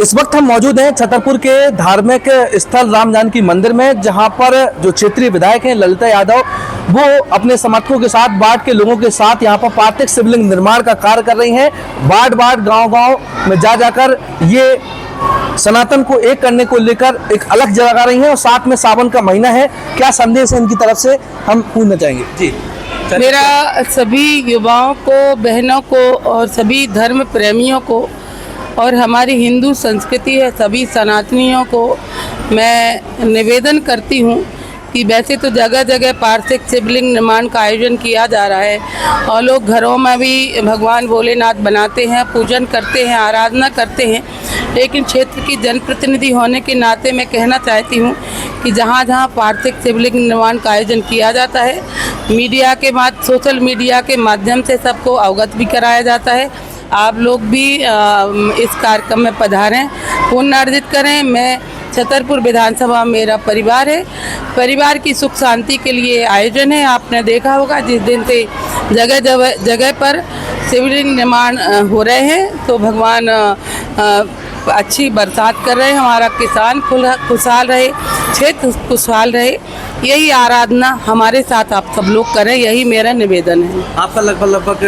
इस वक्त हम मौजूद हैं छतरपुर के धार्मिक स्थल राम जानकी मंदिर में, जहां पर जो क्षेत्रीय विधायक हैं ललिता यादव, वो अपने समर्थकों के साथ, वार्ड के लोगों के साथ यहाँ पर पार्थिव शिवलिंग निर्माण का कार्य कर रही हैं। वार्ड गांव में जा जाकर ये सनातन को एक करने को लेकर एक अलग जगह रही हैं। और साथ में सावन का महीना है, क्या संदेश है इनकी तरफ से, हम पूछना चाहेंगे जी। मेरा सभी युवाओं को, बहनों को और सभी धर्म प्रेमियों को और हमारी हिंदू संस्कृति है सभी सनातनियों को मैं निवेदन करती हूँ कि वैसे तो जगह जगह पार्थिव शिवलिंग निर्माण का आयोजन किया जा रहा है और लोग घरों में भी भगवान भोलेनाथ बनाते हैं, पूजन करते हैं, आराधना करते हैं, लेकिन क्षेत्र की जनप्रतिनिधि होने के नाते मैं कहना चाहती हूँ कि जहाँ जहाँ पार्थिव शिवलिंग निर्माण का आयोजन किया जाता है, मीडिया के सोशल मीडिया के माध्यम से सबको अवगत भी कराया जाता है। आप लोग भी इस कार्यक्रम में पधारें, पुण्य अर्जित करें। मैं छतरपुर विधानसभा मेरा परिवार है, परिवार की सुख शांति के लिए आयोजन है। आपने देखा होगा जिस दिन से जगह जगह पर शिवलिंग निर्माण हो रहे हैं तो भगवान अच्छी बरसात कर रहे हैं, हमारा किसान खुशहाल रहे, क्षेत्र खुशहाल रहे, यही आराधना हमारे साथ आप सब लोग करें, यही मेरा निवेदन है। आपका लगभग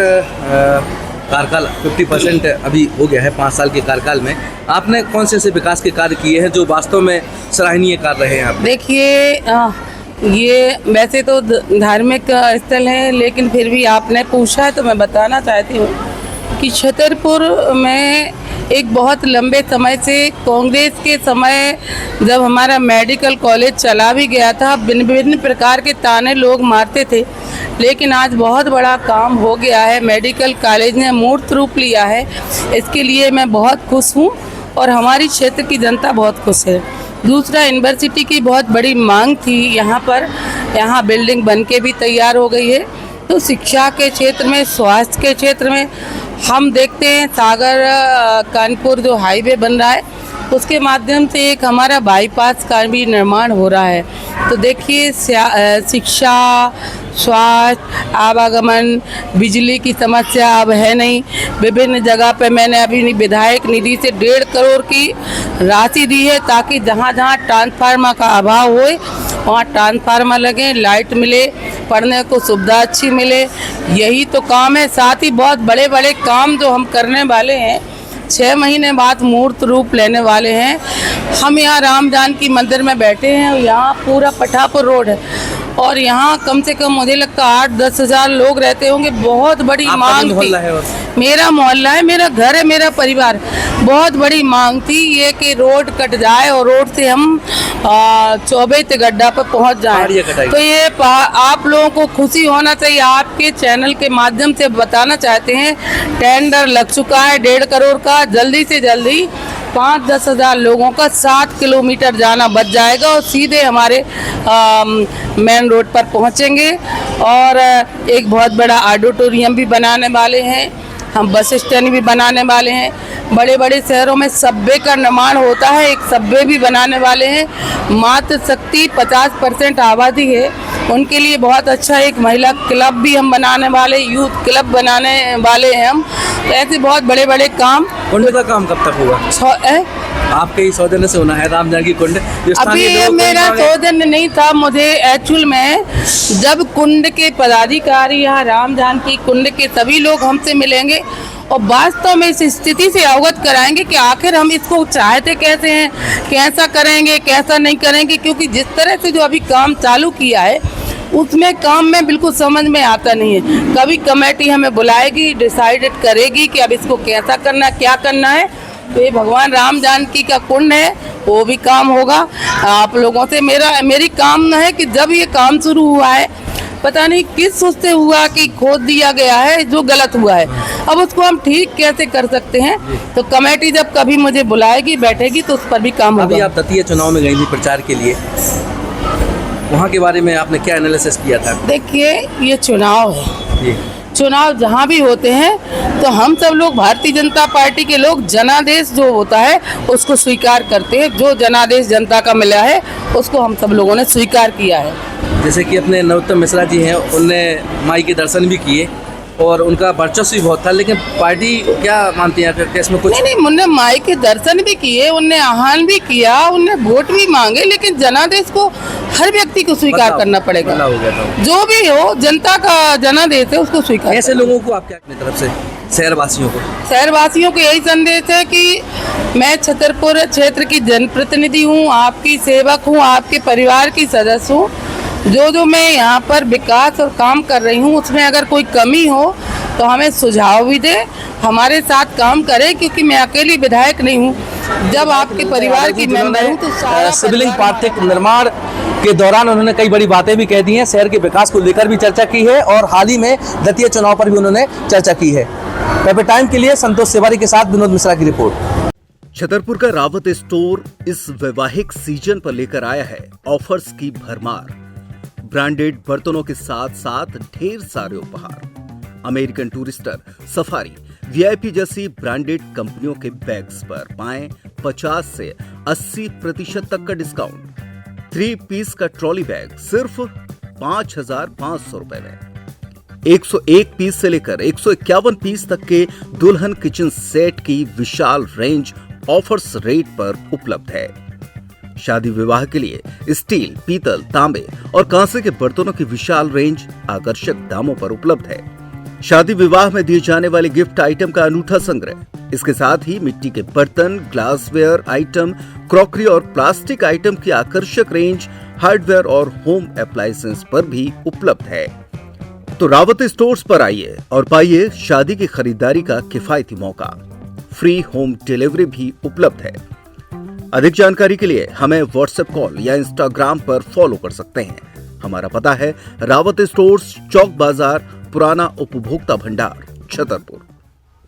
कार्यकाल 50% अभी हो गया है 5 साल के कार्यकाल में। आपने कौन से विकास के कार्य किए हैं जो वास्तव में सराहनीय कार्य रहे हैं? आप देखिए, ये वैसे तो धार्मिक स्थल है, लेकिन फिर भी आपने पूछा है तो मैं बताना चाहती हूँ कि छतरपुर में एक बहुत लंबे समय से कांग्रेस के समय जब हमारा मेडिकल कॉलेज चला भी गया था, विभिन्न प्रकार के ताने लोग मारते थे, लेकिन आज बहुत बड़ा काम हो गया है। मेडिकल कॉलेज ने मूर्त रूप लिया है, इसके लिए मैं बहुत खुश हूँ और हमारी क्षेत्र की जनता बहुत खुश है। दूसरा, यूनिवर्सिटी की बहुत बड़ी मांग थी यहाँ पर, यहाँ बिल्डिंग बन के भी तैयार हो गई है। तो शिक्षा के क्षेत्र में, स्वास्थ्य के क्षेत्र में हम देखते हैं सागर कानपुर जो हाईवे बन रहा है उसके माध्यम से एक हमारा बाईपास का भी निर्माण हो रहा है। तो देखिए, शिक्षा, स्वास्थ्य, आवागमन, बिजली की समस्या अब है नहीं। विभिन्न जगह पे मैंने अभी विधायक निधि से 1.5 करोड़ की राशि दी है ताकि जहाँ जहाँ ट्रांसफार्मर का अभाव होए वहाँ ट्रांसफार्मर लगे, लाइट मिले, पढ़ने को सुविधा अच्छी मिले, यही तो काम है। साथ ही बहुत बड़े बड़े काम जो हम करने वाले हैं, 6 महीने बाद मूर्त रूप लेने वाले हैं। हम यहाँ राम जानकी मंदिर में बैठे हैं, यहाँ पूरा पठापुर रोड है और यहाँ कम से कम मुझे लगता है 8-10 हज़ार लोग रहते होंगे। बहुत बड़ी मांग थी, मेरा मोहल्ला है, मेरा घर है, मेरा परिवार, बहुत बड़ी मांग थी ये कि रोड कट जाए और रोड से हम चौबे गड्ढा पर पहुँच जाए। तो ये आप लोगों को खुशी होना चाहिए। आपके चैनल के माध्यम से बताना चाहते हैं, टेंडर लग चुका है 1.5 करोड़ का, जल्दी से जल्दी 5-10 हज़ार लोगों का 7 किलोमीटर जाना बच जाएगा और सीधे हमारे मेन रोड पर पहुंचेंगे। और एक बहुत बड़ा ऑडिटोरियम भी बनाने वाले हैं, हम बस स्टैंड भी बनाने वाले हैं। बड़े बड़े शहरों में सबवे का निर्माण होता है, एक सबवे भी बनाने वाले हैं। मातृशक्ति 50% आबादी है, उनके लिए बहुत अच्छा एक महिला क्लब भी हम बनाने वाले, यूथ क्लब बनाने वाले हैं हम। तो ऐसे बहुत बड़े बड़े काम। कुंड का काम कब तक होगा? आपके ही सौजन्य से होना है राम जानकी कुंड। अभी मेरा सौजन्य नहीं था, मुझे एक्चुअल में जब कुंड के पदाधिकारी यहाँ राम जानकी कुंड के सभी लोग हमसे मिलेंगे और वास्तव में इस स्थिति से अवगत कराएंगे कि आखिर हम इसको चाहते कैसे हैं, कैसा करेंगे, कैसा नहीं करेंगे, क्योंकि जिस तरह से जो अभी काम चालू किया है उसमें काम में बिल्कुल समझ में आता नहीं है। कभी कमेटी हमें बुलाएगी, डिसाइडेड करेगी कि अब इसको कैसा करना, क्या करना है। तो ये भगवान राम जानकी का कुंड है, वो भी काम होगा। आप लोगों से मेरी कामना है कि जब ये काम शुरू हुआ है, पता नहीं किस सोचते हुआ कि खोद दिया गया है जो गलत हुआ है, अब उसको हम ठीक कैसे कर सकते हैं। तो कमेटी जब कभी मुझे बुलाएगी, बैठेगी तो उस पर भी काम होगा। अभी आप दतिया चुनाव में गई थी प्रचार के लिए, वहाँ के बारे में आपने क्या एनालिसिस किया था? देखिए, ये चुनाव है, चुनाव जहाँ भी होते हैं तो हम सब लोग, भारतीय जनता पार्टी के लोग, जनादेश जो होता है उसको स्वीकार करते हैं। जो जनादेश जनता का मिला है उसको हम सब लोगों ने स्वीकार किया है। जैसे कि अपने नरोत्तम मिश्रा जी हैं, उनने माई के दर्शन भी किए, और उनका वर्चस्व भी बहुत था, लेकिन पार्टी क्या मानती है कि इसमें कुछ? नहीं, उनने माई के दर्शन भी किए, उनने आह्वान भी किया, उनने वोट भी मांगे, लेकिन जनादेश को हर व्यक्ति को स्वीकार करना पड़ेगा। बदलाव हो गया था। जो भी हो, जनता का जनादेश है, उसको स्वीकार। ऐसे लोगों को आप क्या अपनी तरफ से, शहरवासियों को? शहरवासियों को यही संदेश है कि मैं छतरपुर क्षेत्र की जनप्रतिनिधि हूँ, आपकी सेवक हूँ, आपके परिवार की सदस्य हूँ। जो मैं यहाँ पर विकास और काम कर रही हूँ, उसमें अगर कोई कमी हो तो हमें सुझाव भी दे, हमारे साथ काम करे, क्योंकि मैं अकेली विधायक नहीं हूँ। जब आपके परिवार की मेंबर हूँ तो सारा शिवलिंग पार्थिव निर्माण के दौरान उन्होंने कई बड़ी बातें भी कह दी हैं, शहर के विकास को लेकर भी चर्चा की है और हाल ही में दतिया चुनाव पर भी उन्होंने चर्चा की है। पेपर टाइम के लिए संतोष सेवारी के साथ विनोद मिश्रा की रिपोर्ट। छतरपुर का रावत स्टोर इस वैवाहिक सीजन पर लेकर आया है ऑफर्स की भरमार। ब्रांडेड बर्तनों के साथ साथ ढेर सारे उपहार, अमेरिकन टूरिस्टर, सफारी, वीआईपी जैसी ब्रांडेड कंपनियों के बैग्स पर पाएं 50 से 80% तक का डिस्काउंट। 3 पीस का ट्रॉली बैग सिर्फ 5,500 रुपए में। 101 पीस से लेकर 151 पीस तक के दुल्हन किचन सेट की विशाल रेंज ऑफर्स रेट पर उपलब्ध है। शादी विवाह के लिए स्टील, पीतल, तांबे और कांसे के बर्तनों की विशाल रेंज आकर्षक दामों पर उपलब्ध है। शादी विवाह में दिए जाने वाले गिफ्ट आइटम का अनूठा संग्रह, इसके साथ ही मिट्टी के बर्तन, ग्लासवेयर आइटम, क्रॉकरी और प्लास्टिक आइटम की आकर्षक रेंज हार्डवेयर और होम अप्लायंसेस पर भी उपलब्ध है। तो रावत स्टोर्स पर आइए और पाइए शादी की खरीदारी का किफायती मौका। फ्री होम डिलीवरी भी उपलब्ध है। अधिक जानकारी के लिए हमें व्हाट्सएप कॉल या इंस्टाग्राम पर फॉलो कर सकते हैं। हमारा पता है रावत स्टोर्स, चौक बाजार, पुराना उपभोक्ता भंडार, छतरपुर।